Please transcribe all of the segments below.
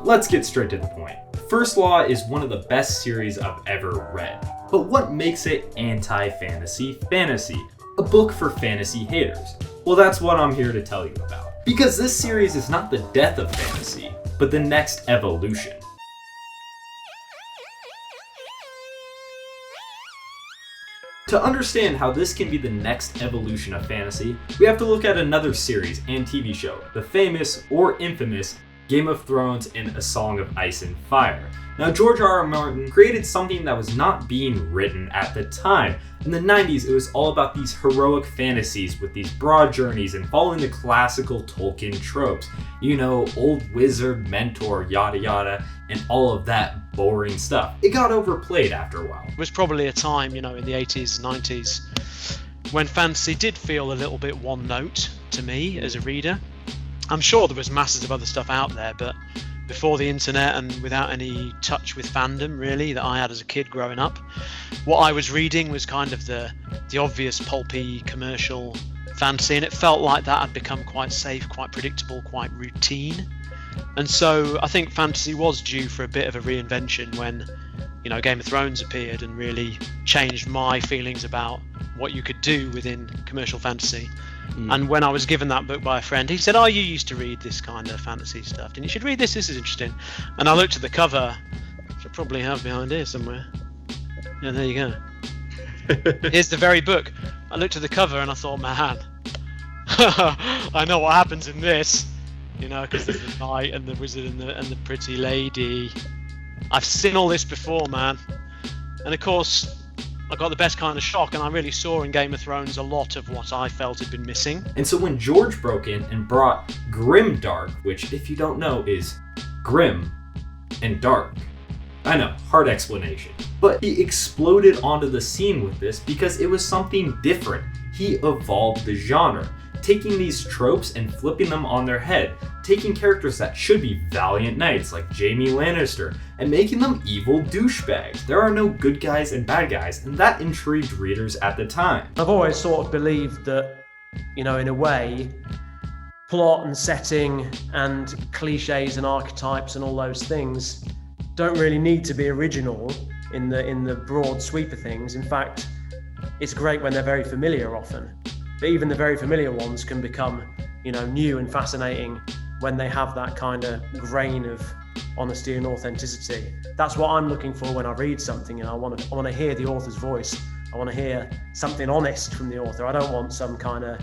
let's get straight to the point. First Law is one of the best series I've ever read. But what makes it anti-fantasy fantasy? A book for fantasy haters. Well, that's what I'm here to tell you about. Because this series is not the death of fantasy, but the next evolution. To understand how this can be the next evolution of fantasy, we have to look at another series and TV show, the famous or infamous Game of Thrones and A Song of Ice and Fire. Now, George R.R. Martin created something that was not being written at the time. In the 90s, it was all about these heroic fantasies with these broad journeys and following the classical Tolkien tropes. You know, old wizard, mentor, yada yada, and all of that boring stuff. It got overplayed after a while. It was probably a time, in the 80s, 90s, when fantasy did feel a little bit one note to me as a reader. I'm sure there was masses of other stuff out there, but before the internet and without any touch with fandom really that I had as a kid growing up, what I was reading was kind of the obvious pulpy commercial fantasy, and it felt like that had become quite safe, quite predictable, quite routine. And so I think fantasy was due for a bit of a reinvention when Game of Thrones appeared and really changed my feelings about what you could do within commercial fantasy. And when I was given that book by a friend, he said, "Oh, you used to read this kind of fantasy stuff, and you should read this. This is interesting." And I looked at the cover, which I probably have behind here somewhere. Yeah, there you go. Here's the very book. I looked at the cover and I thought, man, I know what happens in this, because there's the knight and the wizard and the pretty lady. I've seen all this before, man. And of course, I got the best kind of shock, and I really saw in Game of Thrones a lot of what I felt had been missing. And so when George broke in and brought grim dark, which if you don't know is grim and dark. I know, hard explanation. But he exploded onto the scene with this because it was something different. He evolved the genre, taking these tropes and flipping them on their head, taking characters that should be valiant knights like Jaime Lannister and making them evil douchebags. There are no good guys and bad guys, and that intrigued readers at the time. I've always sort of believed that, in a way, plot and setting and cliches and archetypes and all those things don't really need to be original in the broad sweep of things. In fact, it's great when they're very familiar often. But even the very familiar ones can become, new and fascinating when they have that kind of grain of honesty and authenticity. That's what I'm looking for when I read something, I want to hear the author's voice. I want to hear something honest from the author. I don't want some kind of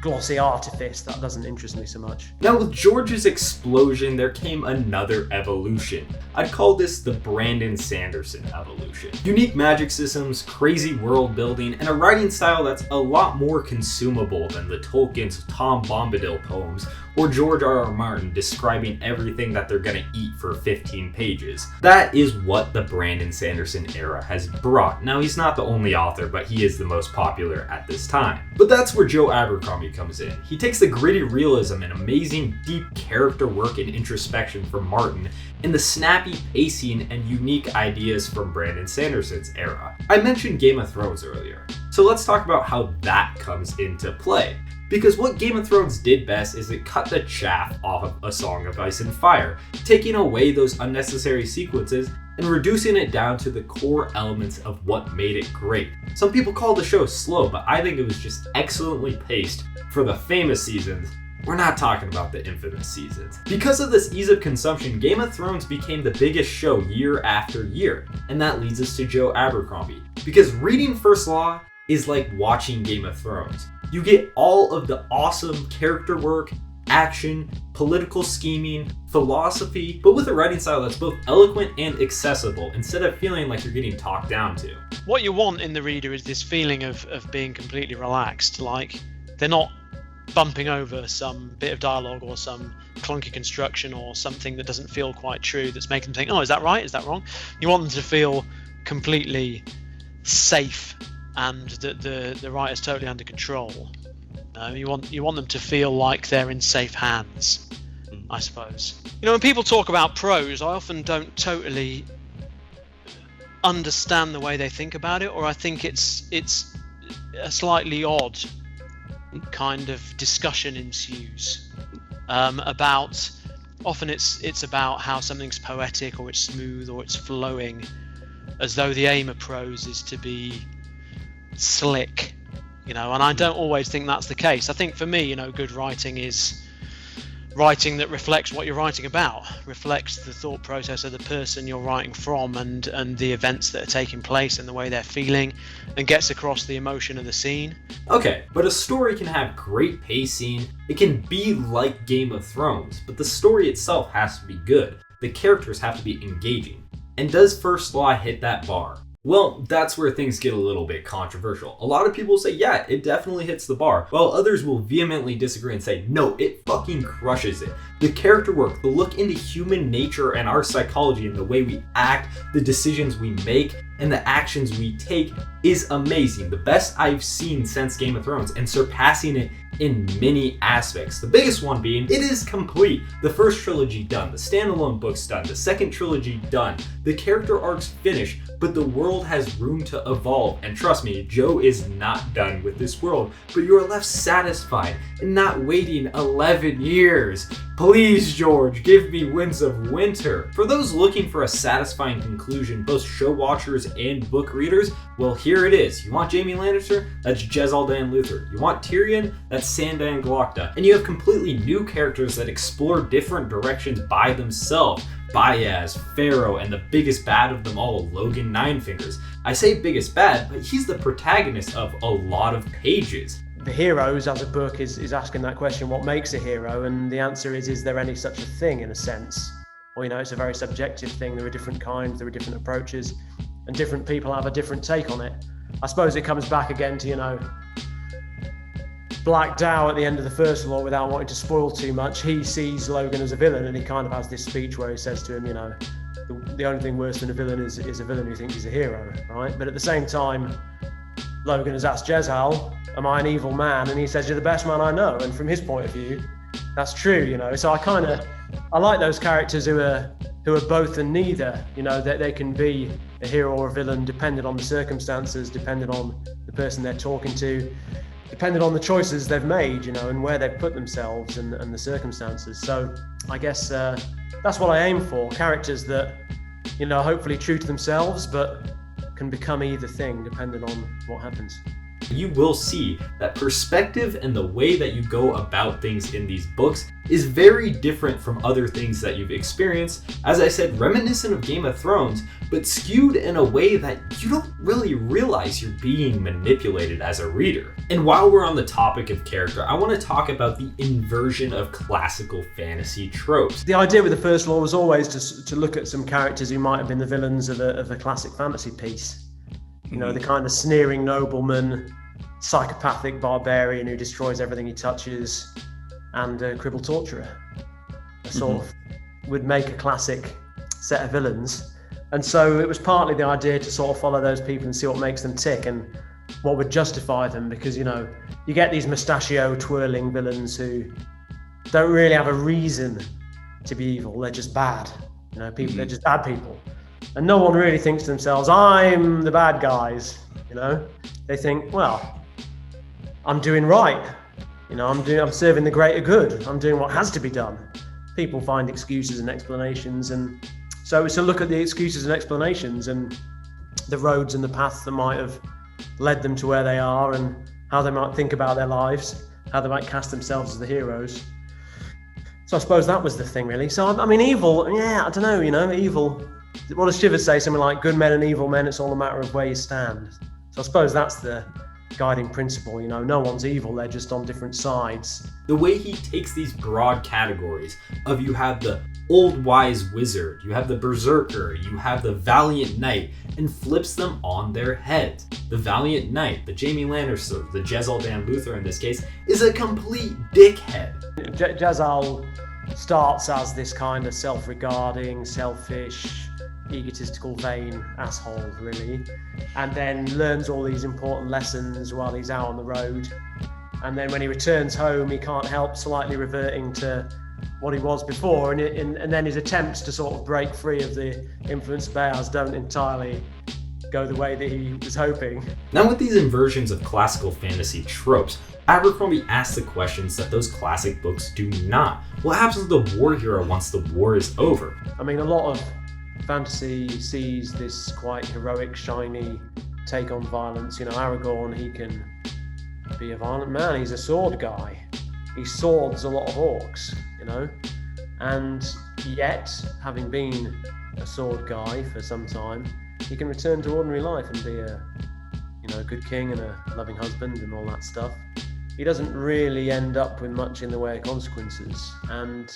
glossy artifice. That doesn't interest me so much. Now, with George's explosion, there came another evolution. I'd call this the Brandon Sanderson evolution. Unique magic systems, crazy world building, and a writing style that's a lot more consumable than the Tolkien's Tom Bombadil poems or George R.R. Martin describing everything that they're gonna eat for 15 pages. That is what the Brandon Sanderson era has brought. Now, he's not the only author, but he is the most popular at this time. But that's where Joe Abercrombie comes in. He takes the gritty realism and amazing deep character work and introspection from Martin and the snappy pacing and unique ideas from Brandon Sanderson's era. I mentioned Game of Thrones earlier, so let's talk about how that comes into play. Because what Game of Thrones did best is it cut the chaff off of A Song of Ice and Fire, taking away those unnecessary sequences and reducing it down to the core elements of what made it great. Some people call the show slow, but I think it was just excellently paced for the famous seasons. We're not talking about the infamous seasons. Because of this ease of consumption, Game of Thrones became the biggest show year after year. And that leads us to Joe Abercrombie. Because reading First Law is like watching Game of Thrones. You get all of the awesome character work, action, political scheming, philosophy, but with a writing style that's both eloquent and accessible instead of feeling like you're getting talked down to. What you want in the reader is this feeling of being completely relaxed, like they're not bumping over some bit of dialogue or some clunky construction or something that doesn't feel quite true that's making them think, oh, is that right? Is that wrong? You want them to feel completely safe and that the writer's totally under control. You want them to feel like they're in safe hands, I suppose. When people talk about prose, I often don't totally understand the way they think about it, or I think it's a slightly odd kind of discussion ensues about Often it's about how something's poetic, or it's smooth, or it's flowing, as though the aim of prose is to be slick, and I don't always think that's the case. I think for me, good writing is writing that reflects what you're writing about, reflects the thought process of the person you're writing from, and the events that are taking place and the way they're feeling, and gets across the emotion of the scene. Okay, but a story can have great pacing, it can be like Game of Thrones, but the story itself has to be good. The characters have to be engaging. And does First Law hit that bar? Well, that's where things get a little bit controversial. A lot of people say, yeah, it definitely hits the bar, while others will vehemently disagree and say, no, it fucking crushes it. The character work, the look into human nature and our psychology and the way we act, the decisions we make, and the actions we take is amazing. The best I've seen since Game of Thrones, and surpassing it in many aspects. The biggest one being, it is complete. The first trilogy done, the standalone books done, the second trilogy done, the character arcs finished, but the world has room to evolve. And trust me, Joe is not done with this world, but you are left satisfied and not waiting 11 years. Please, George, give me Winds of Winter. For those looking for a satisfying conclusion, both show watchers and book readers, well, here it is. You want Jaime Lannister? That's Jezal Dan Luther. You want Tyrion? That's Sandan Glokta. And you have completely new characters that explore different directions by themselves. Baez, Pharaoh, and the biggest bad of them all, Logan Ninefingers. I say biggest bad, but he's the protagonist of a lot of pages. The heroes as a book is asking that question, what makes a hero? And the answer is there any such a thing, in a sense? Or, it's a very subjective thing. There are different kinds, there are different approaches, and different people have a different take on it. I suppose it comes back again to, Black Dow at the end of the First Law, without wanting to spoil too much, he sees Logan as a villain, and he kind of has this speech where he says to him, the only thing worse than a villain is a villain who thinks he's a hero, right? But at the same time, Logan has asked Jezal, am I an evil man? And he says, you're the best man I know. And from his point of view, that's true, So I like those characters who are both and neither, that they can be a hero or a villain depending on the circumstances, depending on the person they're talking to, depending on the choices they've made, and where they've put themselves and the circumstances. So I guess that's what I aim for, characters that, hopefully true to themselves, but can become either thing depending on what happens. You will see that perspective and the way that you go about things in these books is very different from other things that you've experienced. As I said, reminiscent of Game of Thrones, but skewed in a way that you don't really realize you're being manipulated as a reader. And while we're on the topic of character, I want to talk about the inversion of classical fantasy tropes. The idea with the First Law was always to look at some characters who might have been the villains of a classic fantasy piece. The kind of sneering nobleman, psychopathic barbarian who destroys everything he touches, and a cribble torturer. Sort of would make a classic set of villains. And so it was partly the idea to sort of follow those people and see what makes them tick and what would justify them, because, you get these mustachio twirling villains who don't really have a reason to be evil. They're just bad. People, they're just bad people. And no one really thinks to themselves, I'm the bad guys, They think, well, I'm doing right. I'm serving the greater good. I'm doing what has to be done. People find excuses and explanations. And so it's to look at the excuses and explanations and the roads and the paths that might have led them to where they are, and how they might think about their lives, how they might cast themselves as the heroes. So I suppose that was the thing, really. So, evil, I don't know, evil. What does Shivers say? Something like, good men and evil men, it's all a matter of where you stand. So I suppose that's the guiding principle, no one's evil, they're just on different sides. The way he takes these broad categories of, you have the old wise wizard, you have the berserker, you have the valiant knight, and flips them on their heads. The valiant knight, the Jaime Lannister, the Jezal Dan Luther in this case, is a complete dickhead. Jezal starts as this kind of self-regarding, selfish, egotistical, vain asshole, really, and then learns all these important lessons while he's out on the road. And then when he returns home, he can't help slightly reverting to what he was before, and then his attempts to sort of break free of the influence of Baez don't entirely go the way that he was hoping. Now, with these inversions of classical fantasy tropes, Abercrombie asks the questions that those classic books do not. What happens to the war hero once the war is over? I mean, a lot of fantasy sees this quite heroic, shiny take on violence. You know, Aragorn, he can be a violent man. He's a sword guy. He swords a lot of orcs, you know. And yet, having been a sword guy for some time, he can return to ordinary life and be a, you know, a good king and a loving husband and all that stuff. He doesn't really end up with much in the way of consequences. And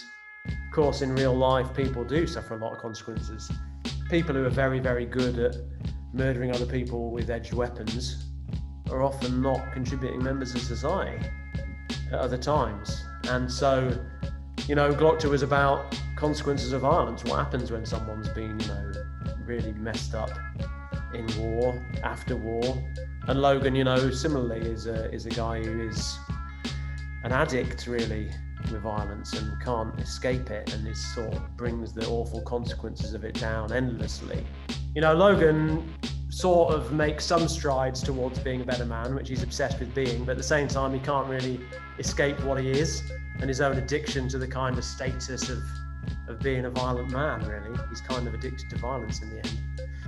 of course, in real life, people do suffer a lot of consequences. People who are very, very good at murdering other people with edged weapons are often not contributing members of society at other times. And so, you know, Glockter was about consequences of violence. What happens when someone's been, you know, really messed up in war, after war? And Logan, you know, similarly is a guy who is an addict really with violence and can't escape it, and this sort of brings the awful consequences of it down endlessly. You know, Logan sort of makes some strides towards being a better man, which he's obsessed with being, but at the same time he can't really escape what he is and his own addiction to the kind of status of being a violent man, really. He's kind of addicted to violence in the end.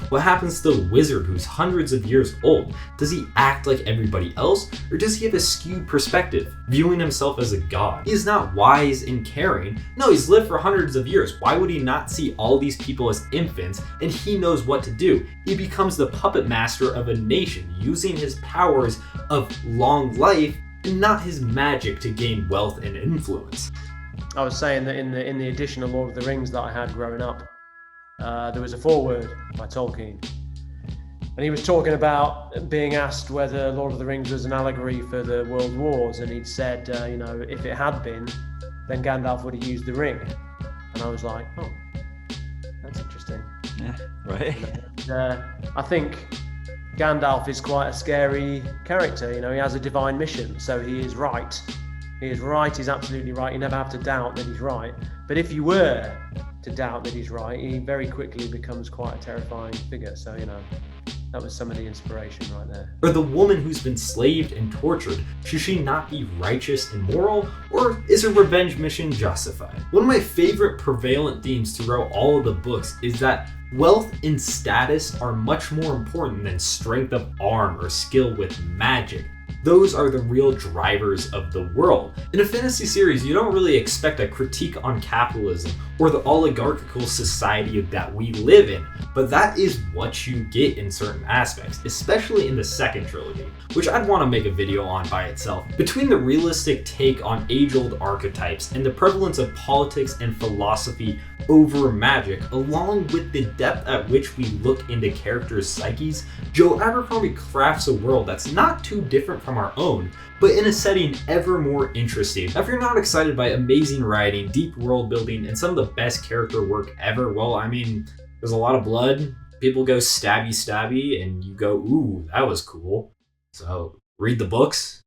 What happens to the wizard who's hundreds of years old? Does he act like everybody else, or does he have a skewed perspective, viewing himself as a god? He is not wise and caring. No, he's lived for hundreds of years. Why would he not see all these people as infants, and he knows what to do? He becomes the puppet master of a nation, using his powers of long life and not his magic to gain wealth and influence. I was saying that in the edition of Lord of the Rings that I had growing up, there was a foreword by Tolkien, and he was talking about being asked whether Lord of the Rings was an allegory for the World Wars, and he'd said, you know, if it had been, then Gandalf would have used the ring. And I was like, oh, that's interesting. Yeah, right. And, I think Gandalf is quite a scary character. You know, he has a divine mission, so he is right. He is right, he's absolutely right. You never have to doubt that he's right. But if you were to doubt that he's right, he very quickly becomes quite a terrifying figure. So, you know, that was some of the inspiration right there. Or the woman who's been slaved and tortured, should she not be righteous and moral, or is her revenge mission justified? One of my favorite prevalent themes throughout all of the books is that wealth and status are much more important than strength of arm or skill with magic. Those are the real drivers of the world. In a fantasy series, you don't really expect a critique on capitalism or the oligarchical society that we live in, but that is what you get in certain aspects, especially in the second trilogy, which I'd want to make a video on by itself. Between the realistic take on age-old archetypes and the prevalence of politics and philosophy over magic, along with the depth at which we look into characters' psyches, Joe Abercrombie crafts a world that's not too different from our own, but in a setting ever more interesting. Now, if you're not excited by amazing writing, deep world building, and some of the best character work ever, well, I mean, there's a lot of blood, people go stabby, and you go, ooh, that was cool. So read the books,